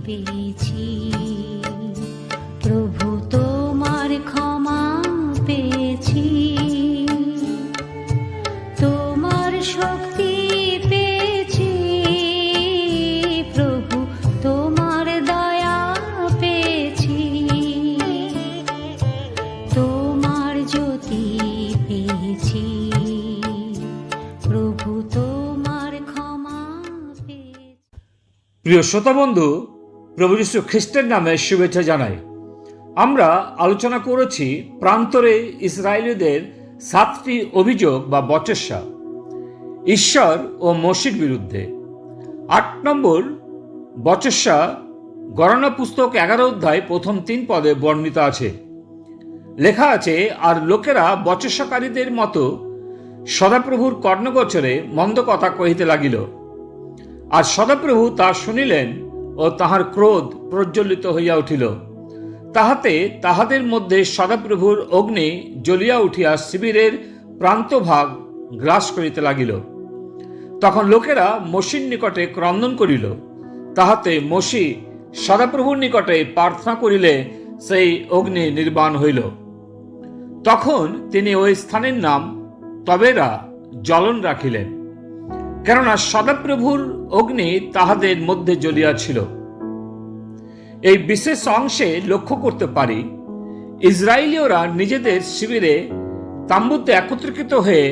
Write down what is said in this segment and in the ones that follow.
পেয়েছি, প্রভু তোমার ক্ষমা পেয়েছি, তোমার শক্তি পেয়েছি, প্রভু তোমার দয়া পেয়েছি, তোমার জ্যোতি পেয়েছি, প্রভু তোমার ক্ষমা পেয়েছি। প্রিয় শ্রোতা বন্ধু, প্রভু যীশু খ্রিস্টের নামে শুভেচ্ছা জানাই। আমরা আলোচনা করেছি প্রান্তরে ইসরায়েলীদের 7টি অভিযোগ বা বচসা ঈশ্বর ও মসির বিরুদ্ধে। 8 নম্বর বচসা গণনা পুস্তক 11 অধ্যায় প্রথম 3 পদে বর্ণিত আছে। লেখা আছে, আর লোকেরা বচসাকারীদের মতো সদাপ্রভুর কর্ণগোচরে মন্দ কথা কহিতে লাগিল। আর সদাপ্রভু তা শুনিলেন ও তাহার ক্রোধ প্রজ্বলিত হইয়া উঠিল। তাহাতে তাহাদের মধ্যে সদাপ্রভুর অগ্নি জ্বলিয়া উঠিয়া শিবিরের প্রান্তভাগ গ্রাস করিতে লাগিল। তখন লোকেরা মসির নিকটে ক্রন্দন করিল। তাহাতে মসি সদাপ্রভুর নিকটে প্রার্থনা করিলে সেই অগ্নি নির্বাণ হইল। তখন তিনি ওই স্থানের নাম তবেরা জ্বলন রাখিলেন, কেননা সদাপ্রভুর অগ্নি তাহাদের মধ্যে জ্বলিয়াছিল। এই বিশেষ অংশে লক্ষ্য করতে পারি, ইসরায়েলীয়রা নিজেদের শিবিরে তাম্বুতে একত্রিত হয়ে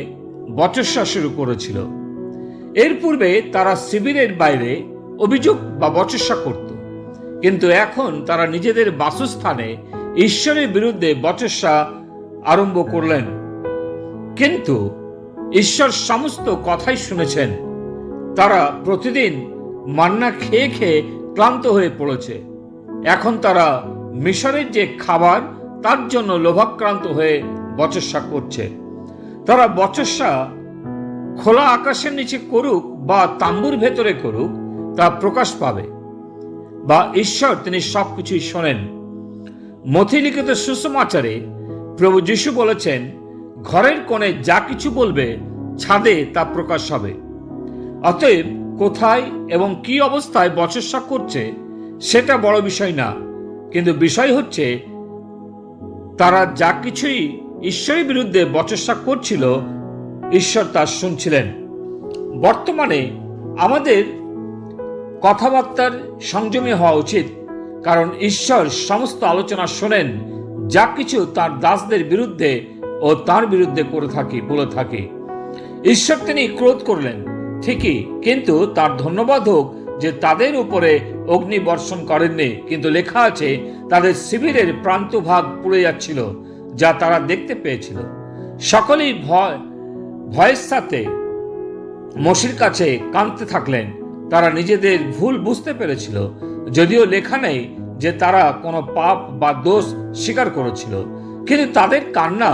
বচসা শুরু করেছিল। এর পূর্বে তারা শিবিরের বাইরে অভিযোগ বা বচসা করত, কিন্তু এখন তারা নিজেদের বাসস্থানে ঈশ্বরের বিরুদ্ধে বচসা আরম্ভ করলেন। কিন্তু ঈশ্বর সমস্ত কথাই শুনেছেন। তারা প্রতিদিন মান্না খেয়ে খেয়ে ক্লান্ত হয়ে পড়েছে। এখন তারা মিশরের যে খাবার তার জন্য লোভাক্রান্ত হয়ে বচসা করছে। তারা বচসা খোলা আকাশের নিচে করুক বা তাম্বুর ভেতরে করুক, তা প্রকাশ পাবে, বা ঈশ্বর তিনি সবকিছুই শোনেন। মথি লিখিত সুসমাচারে প্রভু যীশু বলেছেন, ঘরের কোণে যা কিছু বলবে ছাদে তা প্রকাশ হবে। অতএব কোথায় এবং কি অবস্থায় বচসা করছে সেটা বড় বিষয় না, কিন্তু বিষয় হচ্ছে তারা যা কিছুই ঈশ্বরের বিরুদ্ধে বচসা করছিল ঈশ্বর তা শুনছিলেন। বর্তমানে আমাদের কথাবার্তার সংযমী হওয়া উচিত, কারণ ঈশ্বর সমস্ত আলোচনা শোনেন যা কিছু তার দাসদের বিরুদ্ধে ও তার বিরুদ্ধে বলে থাকে। ঈশ্বর তিনি ক্রোধ করলেন ঠিকই, কিন্তু তার ধন্যবাদ হোক যে তাদের উপরে অগ্নি বর্ষণ করেননি, কিন্তু লেখা আছে তাদের শিবিরের প্রান্তভাগ পুড়ে যাচ্ছিল, যা তারা দেখতে পেয়েছিল। সকলেই ভয়ের সাথে মসির কাছে কাঁদতে থাকলেন। তারা নিজেদের ভুল বুঝতে পেরেছিল, যদিও লেখা নেই যে তারা কোনো পাপ বা দোষ স্বীকার করেছিল, কিন্তু তাদের কান্না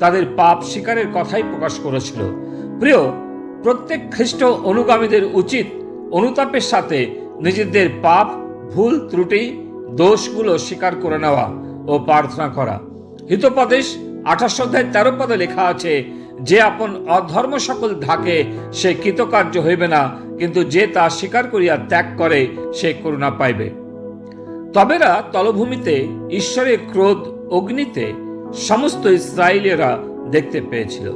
তাদের পাপ স্বীকারের কথাই প্রকাশ করেছিল। প্রিয়, প্রত্যেক খ্রিস্ট অনুগামীদের উচিত অনুতাপের সাথে নিজেদের পাপ, ভুল, ত্রুটি, দোষগুলো স্বীকার করে নেওয়া ও প্রার্থনা করা। হিতোপদেশ 28 অধ্যায় 13 পদে লেখা আছে, যে আপন অধর্ম সকল ঢাকে সে কৃতকার্য হইবে না, কিন্তু যে তা স্বীকার করিয়া ত্যাগ করে সে করুণা পাইবে। তবেরা তলভূমিতে ঈশ্বরের ক্রোধ অগ্নিতে সমস্ত ইসরায়েলীয়রা দেখতে পেয়েছিল।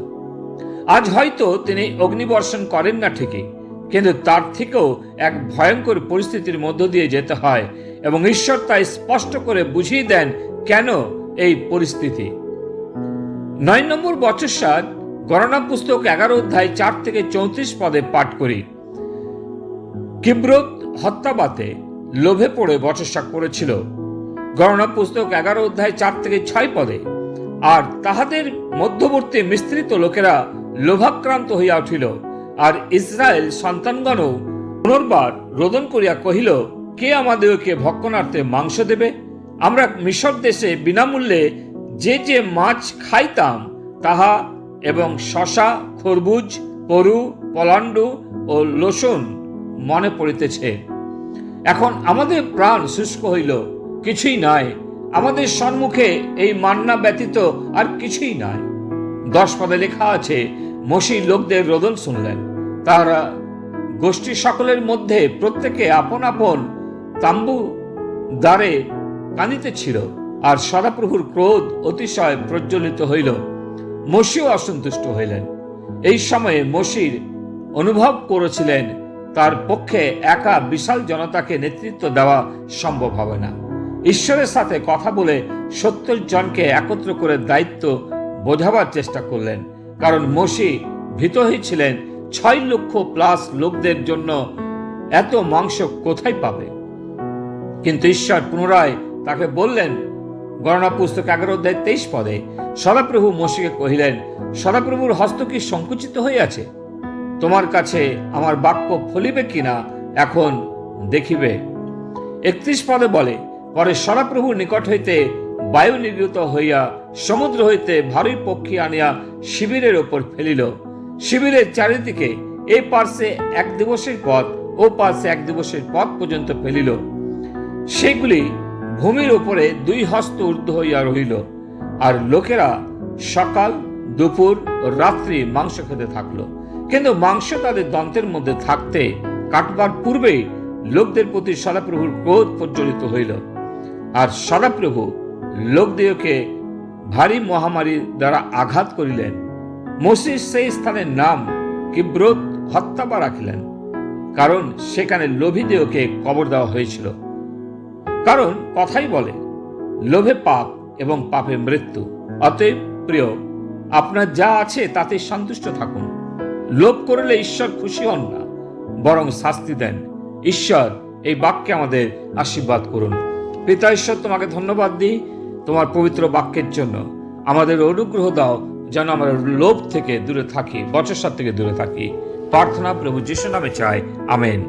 আজ হয়তো তিনি অগ্নিবর্ষণ করেন না ঠিকই, কিন্তু তার থেকেও এক ভয়ঙ্কর পরিস্থিতির মধ্য দিয়ে যেতে হয়, এবং ঈশ্বর তাই স্পষ্ট করে বুঝিয়ে দেন কেন এই পরিস্থিতি। 9 নম্বর বচসা গণনা পুস্তক 11 অধ্যায় 4 থেকে 34 পদে পাঠ করি। কিব্রত হত্যাবাতে লোভে পড়ে বচসা করেছিল। গণনা পুস্তক 11 অধ্যায় 4 থেকে 6 পদে। আর তাহাদের মধ্যবর্তী মিশ্রিত লোকেরা লোভাক্রান্ত হইয়া উঠিল। আর ইসরায়েল সন্তানগণও পুনর্বার রোদন করিয়া কহিল, কে আমাদেরকে ভক্ষণার্থে মাংস দেবে? আমরা মিশর দেশে বিনামূল্যে যে যে মাছ খাইতাম তাহা এবং শশা, খরবুজ, পরু, পলান্ডু ও লসুন মনে পড়িতেছে। এখন আমাদের প্রাণ শুষ্ক হইল, কিছুই নাই, আমাদের সম্মুখে এই মান্না ব্যতীত আর কিছুই নাই। 10 পদে লেখা আছে, মসি লোকদের রোদন শুনলেন। তারা গোষ্ঠী সকলের মধ্যে প্রত্যেকে আপন আপন তাম্বু দ্বারে কাঁদিতেছিল, আর সদাপ্রভুর ক্রোধ অতিশয় প্রজ্বলিত হইল। মসিও অসন্তুষ্ট হইলেন। এই সময়ে মসির অনুভব করেছিলেন তার পক্ষে একা বিশাল জনতাকে নেতৃত্ব দেওয়া সম্ভব হবে না। ঈশ্বরের সাথে কথা বলে 70 জনকে একত্র করে দায়িত্ব বোঝাবার চেষ্টা করলেন, কারণ মসি ভীত হয়েছিলেন 6 লক্ষ প্লাস লোকদের জন্য এত মাংস কোথায় পাবে। কিন্তু ঈশ্বর পুনরায় তাকে বললেন, গণনা পুস্তক 11:23 পদে, সদাপ্রভু মসিকে কহিলেন, সদাপ্রভুর হস্ত কি সংকুচিত হইয়াছে? তোমার কাছে আমার বাক্য ফলিবে কিনা এখন দেখিবে। 31 পদে বলে, পরে সদাপ্রভুর নিকট হইতে বায়ু নির্গত হইয়া সমুদ্র হইতে ভারী পক্ষী আনিয়া শিবিরের ওপর ফেলিল। শিবিরের চারিদিকে এই পার্শ্বে 1 দিবসের পথ, ও পার্শ্বে 1 দিবসের পথ পর্যন্ত ফেলিল। সেগুলি ভূমির উপরে 2 হস্ত ঊর্ধ্ব হইয়া রহিল। আর লোকেরা সকাল, দুপুর ও রাত্রি মাংস খেতে থাকলো। কিন্তু মাংস তাদের দন্তের মধ্যে থাকতে কাটবার পূর্বেই লোকদের প্রতি সদাপ্রভুর ক্রোধ প্রজ্বলিত হইল। আর সদাপ্রভু লোকদিওকে ভারী মহামারী দ্বারা আঘাত করিলেন। মসির সেই স্থানের নাম কিব্রোত হত্যাবা রাখিলেন, কারণ সেখানে লোভীদেরকে কবর দেওয়া হয়েছিল। কারণ কথাই বলে, লোভে পাপ এবং পাপে মৃত্যু। অতএব প্রিয়, আপনার যা আছে তাতে সন্তুষ্ট থাকুন। লোভ করলে ঈশ্বর খুশি হন না, বরং শাস্তি দেন। ঈশ্বর এই বাক্যে আমাদের আশীর্বাদ করুন। পিতা ঈশ্বর, তোমাকে ধন্যবাদ দিই তোমার পবিত্র বাক্যের জন্য। আমাদের অনুগ্রহ দাও যেন আমরা লোভ থেকে দূরে থাকি, বচসার থেকে দূরে থাকি। প্রার্থনা প্রভু যিশু নামে চাই, আমেন।